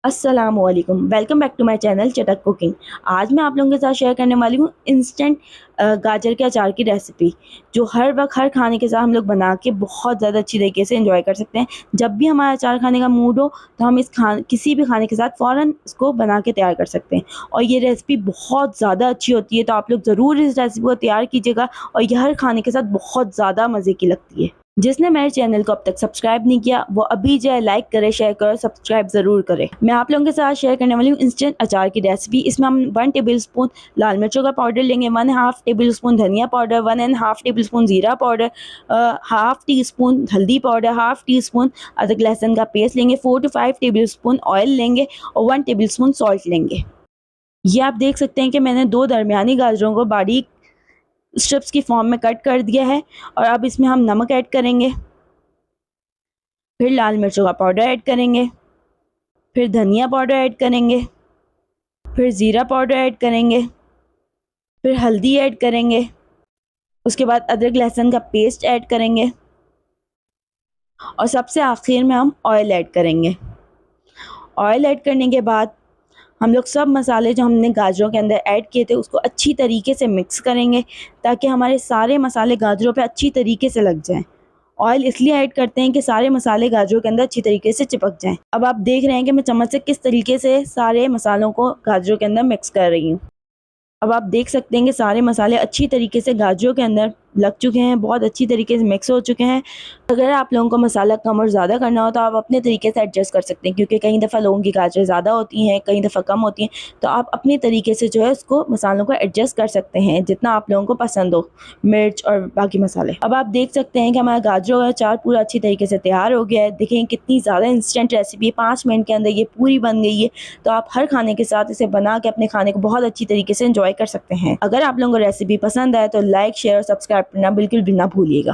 अस्सलामुअलैकुम, welcome back to my channel Chatak cooking. आज मैं आप लोगों के साथ शेयर करने वाली हूँ इंस्टेंट गाजर के अचार की रेसिपी, जो हर वक्त हर खाने के साथ हम लोग बना के बहुत ज़्यादा अच्छी तरीके से एंजॉय कर सकते हैं। जब भी हमारा अचार खाने का मूड हो तो हम किसी भी खाने के साथ फ़ौरन इसको बना के तैयार कर सकते हैं और ये रेसिपी बहुत ज़्यादा अच्छी होती है। तो आप लोग ज़रूर इस रेसिपी को तैयार कीजिएगा और ये हर खाने के साथ बहुत ज़्यादा मज़े की लगती है। जिसने मेरे चैनल को अब तक सब्सक्राइब नहीं किया वो अभी जाए लाइक करे, शेयर करे, सब्सक्राइब ज़रूर करें। मैं आप लोगों के साथ शेयर करने वाली हूँ इंस्टेंट अचार की रेसिपी। इसमें हम 1 टेबल स्पून लाल मिर्चों का पाउडर लेंगे, 1/2 टेबल स्पून धनिया पाउडर, 1/2 टेबल स्पून ज़ीरा पाउडर, हाफ़ टी स्पून हल्दी पाउडर, हाफ़ टी स्पून अदरक लहसुन का पेस्ट लेंगे, 4 to 5 टेबल स्पून ऑयल लेंगे और 1 टेबल स्पून सॉल्ट लेंगे। ये आप देख सकते हैं कि मैंने 2 दरमियानी गाजरों को बारीक स्ट्रिप्स की फॉर्म में कट कर दिया है और अब इसमें हम नमक ऐड करेंगे, फिर लाल मिर्चों का पाउडर ऐड करेंगे, फिर धनिया पाउडर ऐड करेंगे, फिर ज़ीरा पाउडर ऐड करेंगे, फिर हल्दी ऐड करेंगे, उसके बाद अदरक लहसुन का पेस्ट ऐड करेंगे और सबसे आखिर में हम ऑयल ऐड करेंगे। ऑयल ऐड करने के बाद हम लोग सब मसाले जो हमने गाजरों के अंदर ऐड किए थे उसको अच्छी तरीके से मिक्स करेंगे ताकि हमारे सारे मसाले गाजरों पे अच्छी तरीके से लग जाएं। ऑयल इसलिए ऐड करते हैं कि सारे मसाले गाजरों के अंदर अच्छी तरीके से चिपक जाएं। अब आप देख रहे हैं कि मैं चम्मच से किस तरीके से सारे मसालों को गाजरों के अंदर मिक्स कर रही हूँ। अब आप देख सकते हैं कि सारे मसाले अच्छी तरीके से गाजरों के अंदर लग चुके हैं, बहुत अच्छी तरीके से मिक्स हो चुके हैं। अगर आप लोगों को मसाला कम और ज़्यादा करना हो तो आप अपने तरीके से एडजस्ट कर सकते हैं, क्योंकि कई दफ़ा लोगों की गाजरें ज़्यादा होती हैं, कई दफ़ा कम होती हैं। तो आप अपने तरीके से जो है उसको मसालों को एडजस्ट कर सकते हैं जितना आप लोगों को पसंद हो, मिर्च और बाकी मसाले। अब आप देख सकते हैं कि हमारा गाजरों का अचार पूरा अच्छी तरीके से तैयार हो गया है। देखें कितनी ज़्यादा इंस्टेंट रेसिपी है, 5 मिनट के अंदर ये पूरी बन गई है। तो आप हर खाने के साथ इसे बना के अपने खाने को बहुत अच्छी तरीके से एंजॉय कर सकते हैं। अगर आप लोगों को रेसिपी पसंद आए तो लाइक, शेयर और सब्सक्राइब करना बिल्कुल भी ना भूलिएगा।